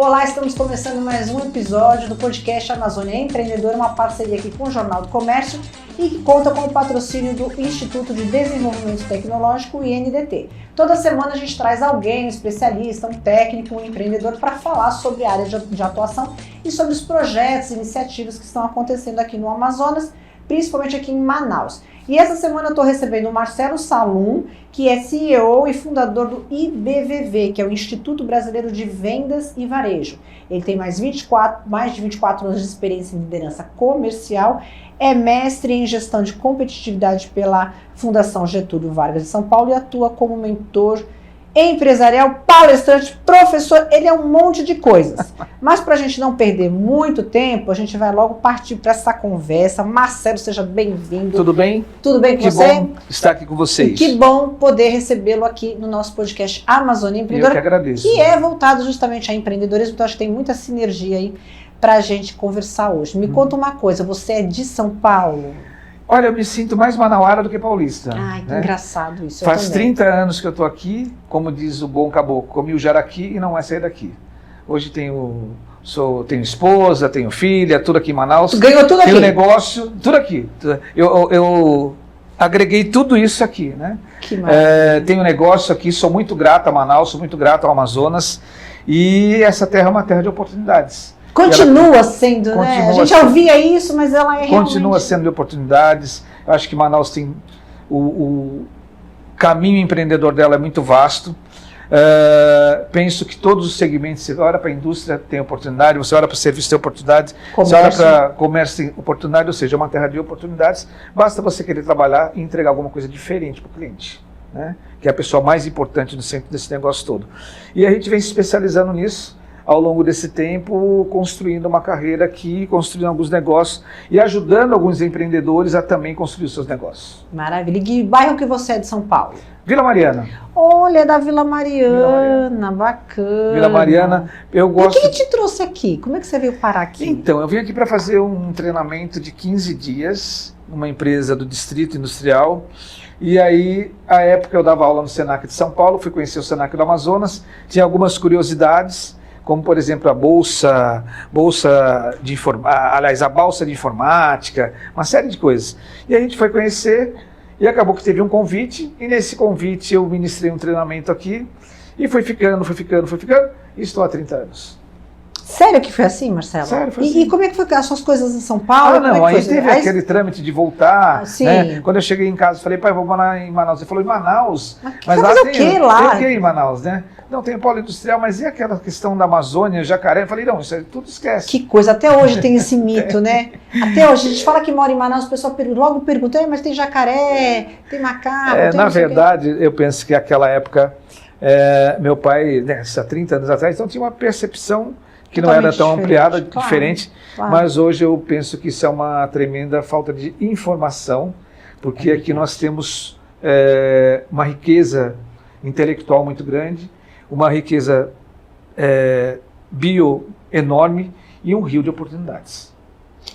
Olá, estamos começando mais um episódio do podcast Amazônia Empreendedora, uma parceria aqui com o Jornal do Comércio e que conta com o patrocínio do Instituto de Desenvolvimento Tecnológico, INDT. Toda semana a gente traz alguém, um especialista, um técnico, um empreendedor para falar sobre a área de atuação e sobre os projetos e iniciativas que estão acontecendo aqui no Amazonas, principalmente aqui em Manaus. E essa semana eu estou recebendo o Marcelo Salum, que é CEO e fundador do IBVV, que é o Instituto Brasileiro de Vendas e Varejo. Ele tem mais de 24 anos de experiência em liderança comercial, é mestre em gestão de competitividade pela Fundação Getúlio Vargas de São Paulo e atua como mentor empresarial, palestrante, professor, ele é um monte de coisas. Mas para a gente não perder muito tempo, a gente vai logo partir para essa conversa. Marcelo, seja bem-vindo. Tudo bem? Tudo bem com que você? Que bom estar aqui com vocês. E que bom poder recebê-lo aqui no nosso podcast Amazônia Empreendedora. Eu que agradeço. Que é voltado justamente a empreendedorismo, então acho que tem muita sinergia aí para a gente conversar hoje. Me conta uma coisa, você é de São Paulo? Olha, eu me sinto mais manauara do que paulista. Ai, que engraçado isso. Faz 30 anos que eu estou aqui, como diz o bom caboclo, comi o jaraqui e não vai sair daqui. Hoje tenho esposa, tenho filha, tudo aqui em Manaus. Tu ganhou tudo aqui? Tenho negócio, tudo aqui. Eu agreguei tudo isso aqui, né? Que maravilha. Tenho negócio aqui, sou muito grato a Manaus, sou muito grato ao Amazonas. E essa terra é uma terra de oportunidades. Continua sendo, né? A gente ouvia isso, mas ela é continua realmente... sendo de oportunidades. Eu acho que Manaus tem o caminho empreendedor dela é muito vasto. Penso que todos os segmentos, você olha para a indústria, tem oportunidade, você olha para o serviço, tem oportunidade, você olha para o comércio, tem oportunidade, ou seja, é uma terra de oportunidades. Basta você querer trabalhar e entregar alguma coisa diferente para o cliente, né? Que é a pessoa mais importante no centro desse negócio todo. E a gente vem se especializando nisso ao longo desse tempo, construindo uma carreira aqui, construindo alguns negócios e ajudando alguns empreendedores a também construir os seus negócios. Maravilha. E que bairro que você é de São Paulo? Vila Mariana. Olha, da Vila Mariana, bacana. Vila Mariana, eu gosto... E o que te trouxe aqui? Como é que você veio parar aqui? Então, eu vim aqui para fazer um treinamento de 15 dias, numa empresa do Distrito Industrial. E aí, à época, eu dava aula no Senac de São Paulo, fui conhecer o Senac do Amazonas, tinha algumas curiosidades, como, por exemplo, a balsa de informática, uma série de coisas. E a gente foi conhecer e acabou que teve um convite, e nesse convite eu ministrei um treinamento aqui, e foi ficando, e estou há 30 anos. Sério que foi assim, Marcelo? Sério, foi assim. E como é que foi as suas coisas em São Paulo? Não, aí teve aquele trâmite de voltar, né? Quando eu cheguei em casa, falei, pai, vou morar em Manaus. Ele falou, em Manaus? Mas lá tem o quê lá? Tem o quê em Manaus, né? Não, tem polo industrial, mas e aquela questão da Amazônia, jacaré? Eu falei, não, isso aí tudo esquece. Que coisa, até hoje tem esse mito, né? Até hoje, a gente fala que mora em Manaus, o pessoal logo pergunta, mas tem jacaré, tem macaco? Na verdade, eu penso que aquela época, meu pai, há 30 anos atrás, então tinha uma percepção que não era tão ampliada, diferente, mas hoje eu penso que isso é uma tremenda falta de informação, porque aqui nós temos uma riqueza intelectual muito grande, uma riqueza bio enorme e um rio de oportunidades.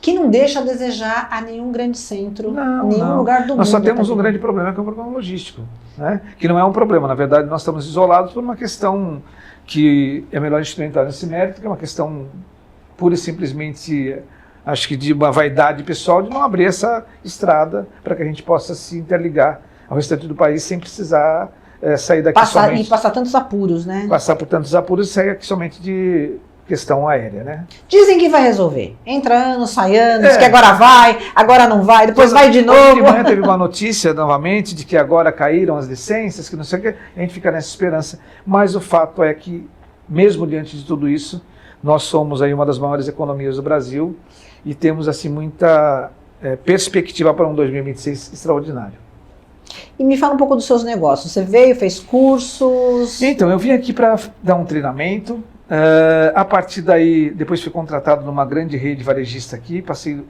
Que não deixa a desejar a nenhum grande centro, nenhum lugar do mundo. Nós só temos um grande problema, que é o problema logístico, né? Que não é um problema, na verdade nós estamos isolados por uma questão que é melhor a gente não entrar nesse mérito, que é uma questão pura e simplesmente, acho que de uma vaidade pessoal, de não abrir essa estrada para que a gente possa se interligar ao restante do país sem precisar sair daqui somente... E passar tantos apuros, né? Passar por tantos apuros e sair aqui somente de questão aérea, né? Dizem que vai resolver. Entra anos, sai anos, que agora vai, agora não vai, depois vai de novo. Hoje de manhã teve uma notícia novamente de que agora caíram as licenças, que não sei o que, a gente fica nessa esperança. Mas o fato é que, mesmo diante de tudo isso, nós somos aí uma das maiores economias do Brasil e temos assim muita perspectiva para um 2026 extraordinário. E me fala um pouco dos seus negócios. Você veio, fez cursos? Então, eu vim aqui para dar um treinamento. A partir daí, depois fui contratado numa grande rede varejista aqui, passei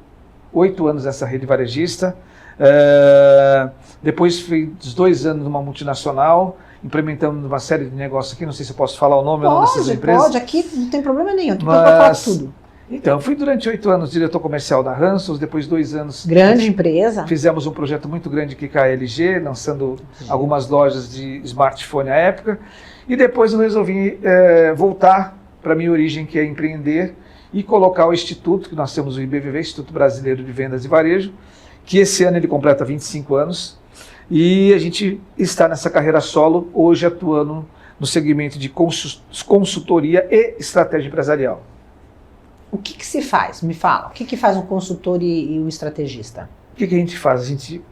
8 anos nessa rede varejista, depois fiz 2 anos numa multinacional, implementando uma série de negócios aqui, não sei se eu posso falar o nome ou não dessas empresas. Pode, aqui não tem problema nenhum, aqui pode falar tudo. Então, eu fui durante 8 anos diretor comercial da Hansels, depois 2 anos... Grande empresa. Fizemos um projeto muito grande aqui com a LG, lançando algumas lojas de smartphone à época, e depois eu resolvi voltar para a minha origem, que é empreender e colocar o Instituto, que nós temos o IBVV, Instituto Brasileiro de Vendas e Varejo, que esse ano ele completa 25 anos, e a gente está nessa carreira solo, hoje atuando no segmento de consultoria e estratégia empresarial. O que se faz? Me fala. O que faz um consultor e um estrategista? O que a gente faz? A gente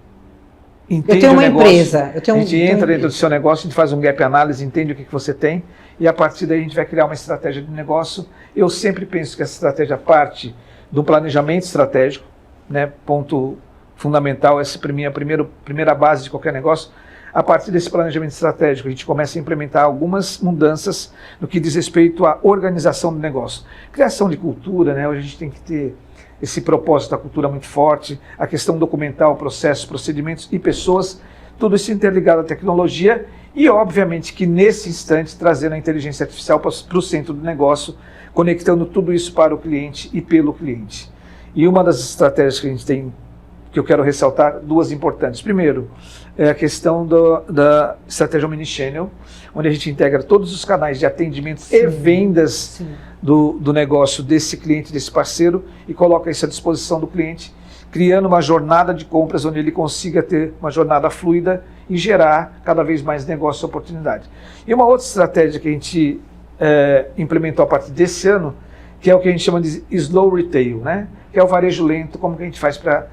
entende eu tenho uma o negócio, empresa. A gente entra dentro do seu negócio, a gente faz um gap análise, entende o que você tem, e a partir daí a gente vai criar uma estratégia de negócio. Eu sempre penso que essa estratégia parte do planejamento estratégico, né? Ponto fundamental, essa para mim é a primeira base de qualquer negócio. A partir desse planejamento estratégico, a gente começa a implementar algumas mudanças no que diz respeito à organização do negócio. Criação de cultura, né? Hoje a gente tem que ter esse propósito da cultura muito forte, a questão documental, processos, procedimentos e pessoas, tudo isso interligado à tecnologia e, obviamente, que nesse instante trazendo a inteligência artificial para o centro do negócio, conectando tudo isso para o cliente e pelo cliente. E uma das estratégias que a gente tem, que eu quero ressaltar, duas importantes. Primeiro, é a questão da estratégia Omnichannel, onde a gente integra todos os canais de atendimento e vendas do negócio desse cliente, desse parceiro, e coloca isso à disposição do cliente, criando uma jornada de compras onde ele consiga ter uma jornada fluida e gerar cada vez mais negócio e oportunidade. E uma outra estratégia que a gente implementou a partir desse ano, que é o que a gente chama de slow retail, né? Que é o varejo lento, como que a gente faz para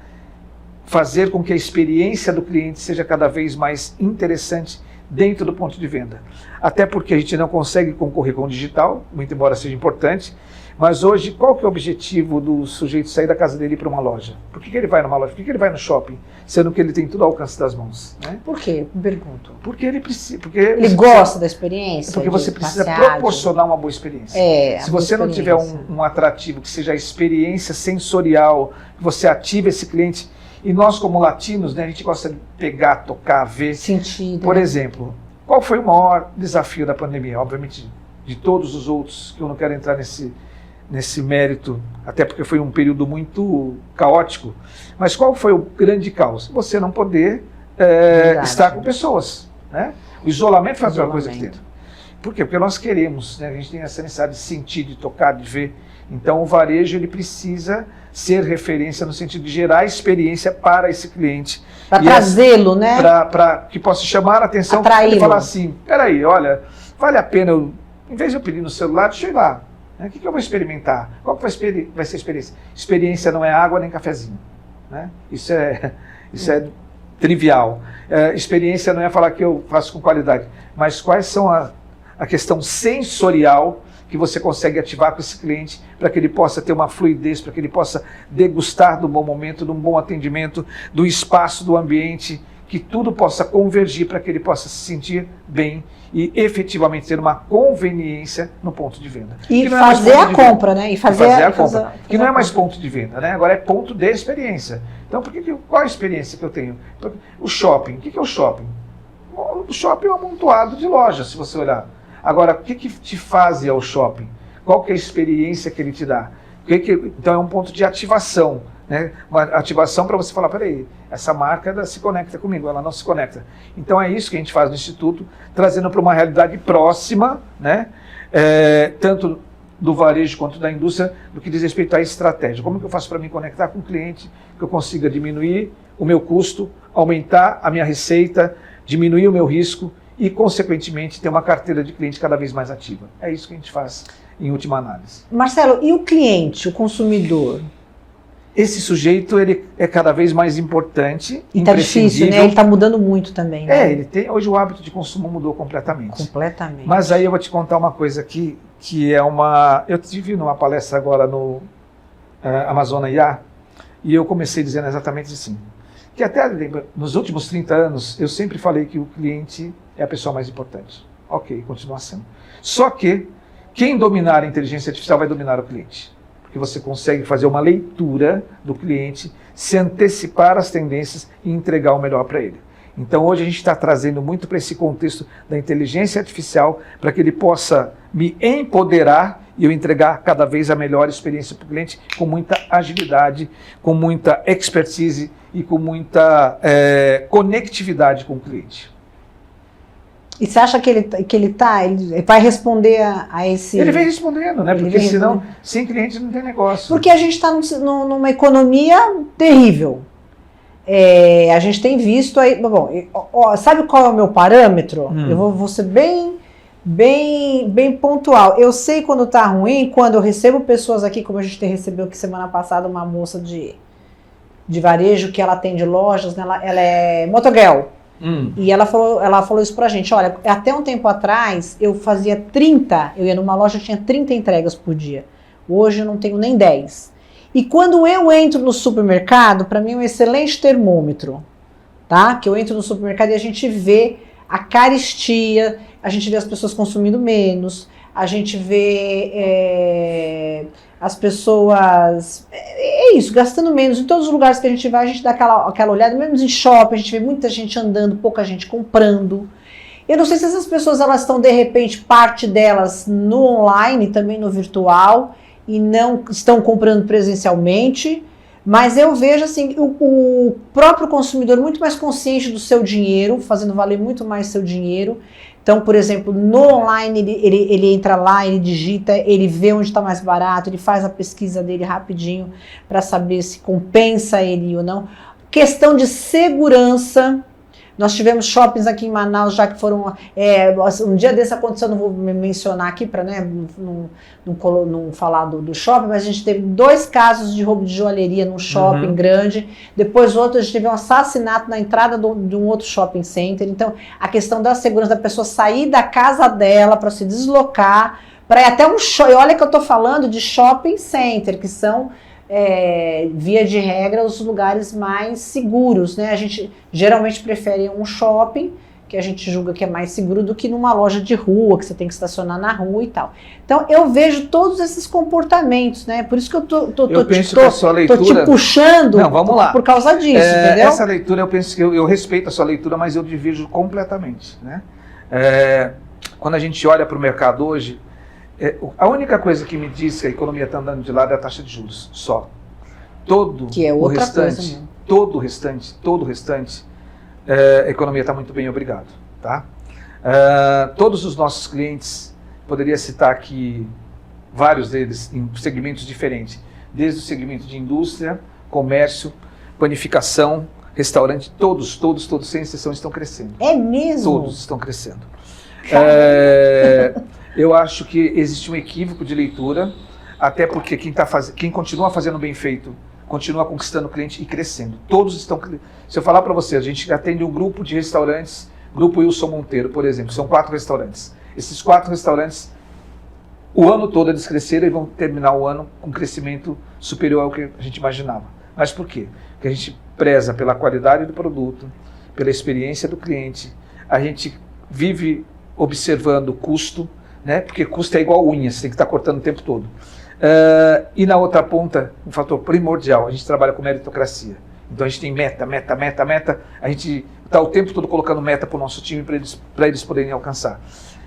fazer com que a experiência do cliente seja cada vez mais interessante dentro do ponto de venda. Até porque a gente não consegue concorrer com o digital, muito embora seja importante, mas hoje qual que é o objetivo do sujeito sair da casa dele e ir para uma loja? Por que ele vai numa loja? Por que ele vai no shopping? Sendo que ele tem tudo ao alcance das mãos. Né? Por quê? Me pergunto. Porque ele precisa. Ele gosta da experiência? Porque você precisa proporcionar uma boa experiência. Se você não tiver um atrativo que seja a experiência sensorial, que você ative esse cliente. E nós, como latinos, né, a gente gosta de pegar, tocar, ver. Sentir. Por exemplo, qual foi o maior desafio da pandemia? Obviamente, de todos os outros, que eu não quero entrar nesse mérito, até porque foi um período muito caótico. Mas qual foi o grande caos? Você não poder estar com pessoas. Né? O isolamento faz a pior coisa que tem. Por quê? Porque nós queremos, né? A gente tem essa necessidade de sentir, de tocar, de ver. Então o varejo ele precisa ser referência no sentido de gerar experiência para esse cliente. Para trazê-lo, né? Para que possa chamar a atenção e falar assim, peraí, olha, vale a pena, em vez de eu pedir no celular, deixa eu ir lá. Né? O que eu vou experimentar? Qual que vai ser a experiência? Experiência não é água nem cafezinho. Né? Isso é trivial. Experiência não é falar que eu faço com qualidade, mas quais são a questão sensorial que você consegue ativar com esse cliente para que ele possa ter uma fluidez, para que ele possa degustar do bom momento, de um bom atendimento, do espaço, do ambiente, que tudo possa convergir para que ele possa se sentir bem e efetivamente ter uma conveniência no ponto de venda. E fazer a compra, né? E fazer a compra. Que não é mais ponto de venda, né? Agora é ponto de experiência. Então, qual a experiência que eu tenho? O shopping. O que é o shopping? O shopping é um amontoado de lojas, se você olhar. Agora, o que te faz ir ao shopping? Qual que é a experiência que ele te dá? Então é um ponto de ativação, né? Uma ativação para você falar, peraí, essa marca ela se conecta comigo, ela não se conecta. Então é isso que a gente faz no Instituto, trazendo para uma realidade próxima, né? Tanto do varejo quanto da indústria, no que diz respeito à estratégia. Como que eu faço para me conectar com o cliente, que eu consiga diminuir o meu custo, aumentar a minha receita, diminuir o meu risco, e, consequentemente, ter uma carteira de cliente cada vez mais ativa. É isso que a gente faz em última análise. Marcelo, e o cliente, o consumidor? Esse sujeito ele é cada vez mais importante, e está difícil, né? Ele está mudando muito também. Né? Hoje o hábito de consumo mudou completamente. Completamente. Mas aí eu vou te contar uma coisa aqui, que é uma... Eu tive numa palestra agora no Amazônia IA, e eu comecei dizendo exatamente assim, que até nos últimos 30 anos, eu sempre falei que o cliente é a pessoa mais importante. Ok, continua sendo. Só que quem dominar a inteligência artificial vai dominar o cliente. Porque você consegue fazer uma leitura do cliente, se antecipar às tendências e entregar o melhor para ele. Então hoje a gente está trazendo muito para esse contexto da inteligência artificial, para que ele possa me empoderar e eu entregar cada vez a melhor experiência para o cliente, com muita agilidade, com muita expertise e com muita conectividade com o cliente. E você acha que ele vai responder a esse... Ele vem respondendo, né? Porque senão, sem cliente não tem negócio. Porque a gente está numa economia terrível. A gente tem visto aí... Bom, sabe qual é o meu parâmetro? Eu vou ser bem pontual. Eu sei quando tá ruim, quando eu recebo pessoas aqui, como a gente recebeu aqui semana passada, uma moça de varejo que ela atende lojas, né? Ela é motoguel. E ela falou isso pra gente, olha, até um tempo atrás eu fazia 30, eu ia numa loja, tinha 30 entregas por dia. Hoje eu não tenho nem 10. E quando eu entro no supermercado, para mim é um excelente termômetro, tá? Que eu entro no supermercado e a gente vê a carestia, a gente vê as pessoas consumindo menos, a gente vê as pessoas, isso, gastando menos. Em todos os lugares que a gente vai, a gente dá aquela olhada, mesmo em shopping, a gente vê muita gente andando, pouca gente comprando. Eu não sei se essas pessoas, elas estão, de repente, parte delas no online, também no virtual, e não estão comprando presencialmente, mas eu vejo assim, o próprio consumidor muito mais consciente do seu dinheiro, fazendo valer muito mais seu dinheiro. Então, por exemplo, no online ele entra lá, ele digita, ele vê onde está mais barato, ele faz a pesquisa dele rapidinho para saber se compensa ele ou não. Questão de segurança. Nós tivemos shoppings aqui em Manaus já que foram... um dia desse aconteceu, não vou mencionar aqui para não falar do shopping, mas a gente teve 2 casos de roubo de joalheria num shopping grande. Depois outro, a gente teve um assassinato na entrada de um outro shopping center. Então, a questão da segurança da pessoa sair da casa dela para se deslocar, para ir até um shopping. Olha que eu estou falando de shopping center, que são... via de regra, os lugares mais seguros, né? A gente geralmente prefere um shopping, que a gente julga que é mais seguro do que numa loja de rua, que você tem que estacionar na rua e tal. Então, eu vejo todos esses comportamentos, né? Por isso que eu tô te puxando. Não, vamos lá. Por causa disso, entendeu? Essa leitura, eu penso que eu respeito a sua leitura, mas eu divido completamente, né? Quando a gente olha para o mercado hoje, a única coisa que me diz que a economia está andando de lado é a taxa de juros, só. Todo o restante, a economia está muito bem, obrigado. Tá? Todos os nossos clientes, poderia citar aqui vários deles em segmentos diferentes, desde o segmento de indústria, comércio, panificação, restaurante, todos, sem exceção, estão crescendo. É mesmo? Todos estão crescendo. Eu acho que existe um equívoco de leitura, até porque quem continua fazendo bem feito, continua conquistando o cliente e crescendo. Todos estão... Se eu falar para você, a gente atende um grupo de restaurantes, Grupo Wilson Monteiro, por exemplo, são 4 restaurantes. Esses 4 restaurantes, o ano todo eles cresceram e vão terminar o ano com um crescimento superior ao que a gente imaginava. Mas por quê? Porque a gente preza pela qualidade do produto, pela experiência do cliente, a gente vive observando o custo, né? Porque custo é igual unha, você tem que estar cortando o tempo todo. E na outra ponta, um fator primordial, a gente trabalha com meritocracia. Então a gente tem meta, a gente está o tempo todo colocando meta para o nosso time para eles poderem alcançar.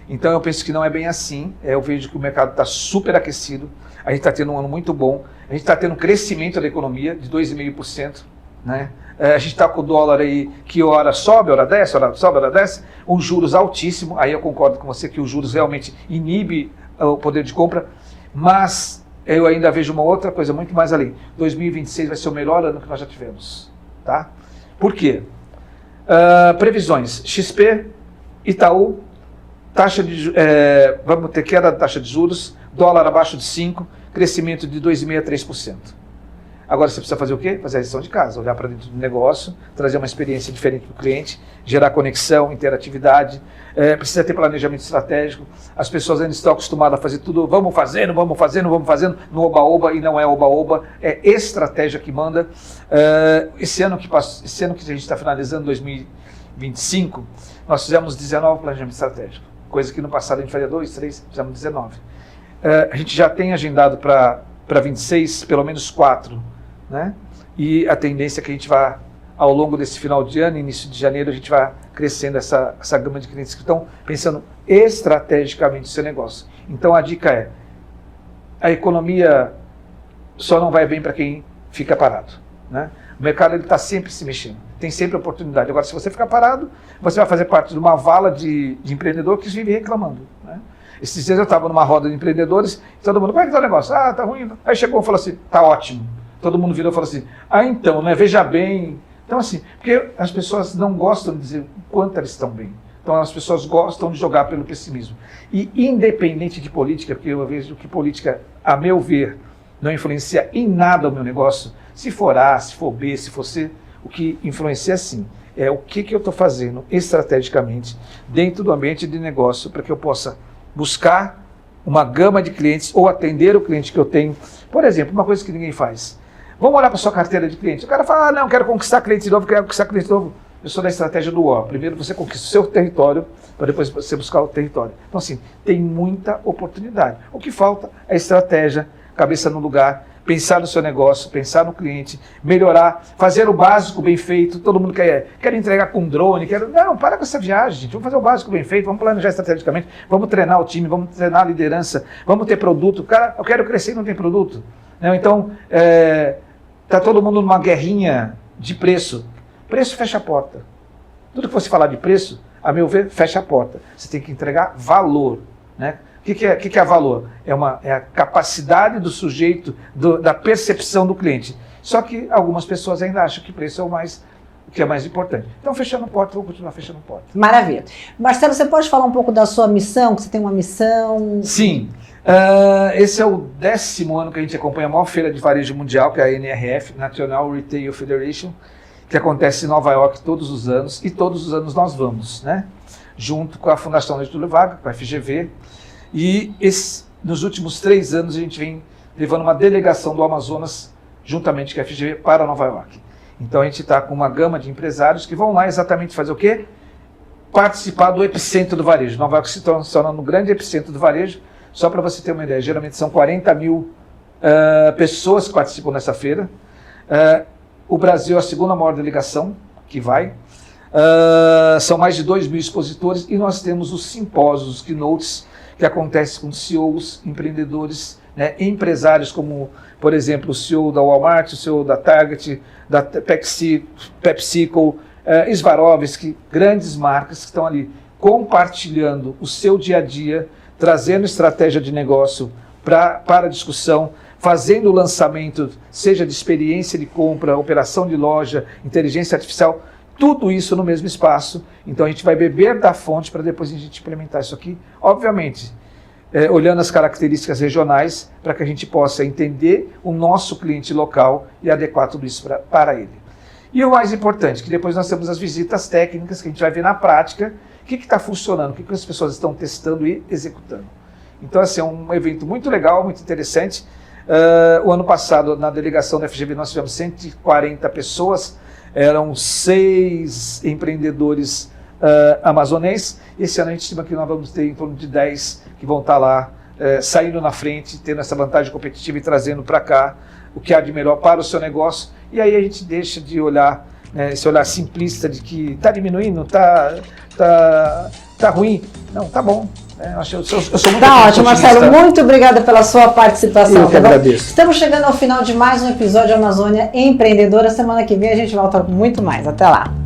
Então eu penso que não é bem assim, eu vejo que o mercado está super aquecido, a gente está tendo um ano muito bom, a gente está tendo um crescimento da economia de 2,5%, né? A gente está com o dólar aí que hora sobe, hora desce, os juros altíssimo, aí eu concordo com você que os juros realmente inibe o poder de compra, mas eu ainda vejo uma outra coisa muito mais além. 2026 vai ser o melhor ano que nós já tivemos, tá? Por quê? Previsões, XP, Itaú, vamos ter queda da taxa de juros, dólar abaixo de 5, crescimento de 2,5% a 3%. Agora você precisa fazer o quê? Fazer a lição de casa, olhar para dentro do negócio, trazer uma experiência diferente para o cliente, gerar conexão, interatividade, precisa ter planejamento estratégico. As pessoas ainda estão acostumadas a fazer tudo, vamos fazendo, no oba-oba, e não é oba-oba, é estratégia que manda. Esse ano que a gente está finalizando, 2025, nós fizemos 19 planejamentos estratégicos, coisa que no passado a gente fazia 2, 3, fizemos 19. A gente já tem agendado para 26, pelo menos 4, né? E a tendência é que a gente vai, ao longo desse final de ano, início de janeiro, a gente vai crescendo essa gama de clientes que estão pensando estrategicamente no seu negócio. Então a dica é, a economia só não vai bem para quem fica parado, né? O mercado está sempre se mexendo. tem sempre oportunidade. Agora, se você ficar parado, você vai fazer parte de uma vala de empreendedor que vive reclamando, né? Esses dias eu estava numa roda de empreendedores, e todo mundo, como é que tá o negócio? Ah, tá ruim. Aí chegou e falou assim, tá ótimo. Todo mundo virou e falou assim, ah, então, né, veja bem. Então, assim, porque as pessoas não gostam de dizer o quanto elas estão bem. Então, as pessoas gostam de jogar pelo pessimismo. E independente de política, porque eu vejo que política, a meu ver, não influencia em nada o meu negócio, se for A, se for B, se for C, o que influencia sim é o que eu estou fazendo estrategicamente dentro do ambiente de negócio para que eu possa buscar uma gama de clientes ou atender o cliente que eu tenho. Por exemplo, uma coisa que ninguém faz. Vamos olhar para a sua carteira de clientes. O cara fala, ah, não, quero conquistar cliente novo, quero conquistar cliente novo. Eu sou da estratégia do O. Primeiro você conquista o seu território, para depois você buscar o território. Então, assim, tem muita oportunidade. O que falta é estratégia, cabeça no lugar, pensar no seu negócio, pensar no cliente, melhorar, fazer o básico bem feito. Todo mundo quer entregar com drone, não, para com essa viagem, gente. Vamos fazer o básico bem feito, vamos planejar estrategicamente, vamos treinar o time, vamos treinar a liderança, vamos ter produto. Cara, eu quero crescer e não tem produto. Não, então, está todo mundo numa guerrinha de preço. Preço fecha a porta. Tudo que você falar de preço, a meu ver, fecha a porta. Você tem que entregar valor, né? O que é valor? É a capacidade do sujeito, da percepção do cliente. Só que algumas pessoas ainda acham que preço é o que é mais importante. Então, fechando porta, vou continuar fechando porta. Maravilha. Marcelo, você pode falar um pouco da sua missão? Que você tem uma missão? Sim. Esse é o 10º ano que a gente acompanha a maior feira de varejo mundial, que é a NRF, National Retail Federation, que acontece em Nova York todos os anos, e todos os anos nós vamos, né? Junto com a Fundação Getúlio Vargas, com a FGV, e nos últimos 3 anos a gente vem levando uma delegação do Amazonas, juntamente com a FGV, para Nova York. Então a gente está com uma gama de empresários que vão lá exatamente fazer o quê? Participar do epicentro do varejo. Nova York se torna um grande epicentro do varejo. Só para você ter uma ideia, geralmente são 40 mil pessoas que participam nessa feira. O Brasil é a segunda maior delegação que vai. São mais de 2 mil expositores e nós temos os simpósios, os keynotes, que acontecem com CEOs, empreendedores, né, empresários como, por exemplo, o CEO da Walmart, o CEO da Target, da PepsiCo, Swarovski, grandes marcas que estão ali compartilhando o seu dia a dia, trazendo estratégia de negócio para a discussão, fazendo o lançamento, seja de experiência de compra, operação de loja, inteligência artificial, tudo isso no mesmo espaço. Então a gente vai beber da fonte para depois a gente implementar isso aqui, obviamente, olhando as características regionais, para que a gente possa entender o nosso cliente local e adequar tudo isso para ele. E o mais importante, que depois nós temos as visitas técnicas, que a gente vai ver na prática o que está funcionando, o que as pessoas estão testando e executando. Então, assim, é um evento muito legal, muito interessante. O ano passado, na delegação da FGV, nós tivemos 140 pessoas, eram 6 empreendedores amazonenses. Esse ano a gente estima que nós vamos ter em torno de 10 que vão estar lá, saindo na frente, tendo essa vantagem competitiva e trazendo para cá o que há de melhor para o seu negócio. E aí a gente deixa de olhar, esse olhar simplista de que está diminuindo, está ruim. Não, tá bom. Eu sou muito Tá ótimo, Marcelo. Muito obrigada pela sua participação. Eu que agradeço. Estamos chegando ao final de mais um episódio Amazônia Empreendedora. Semana que vem a gente volta com muito mais. Até lá.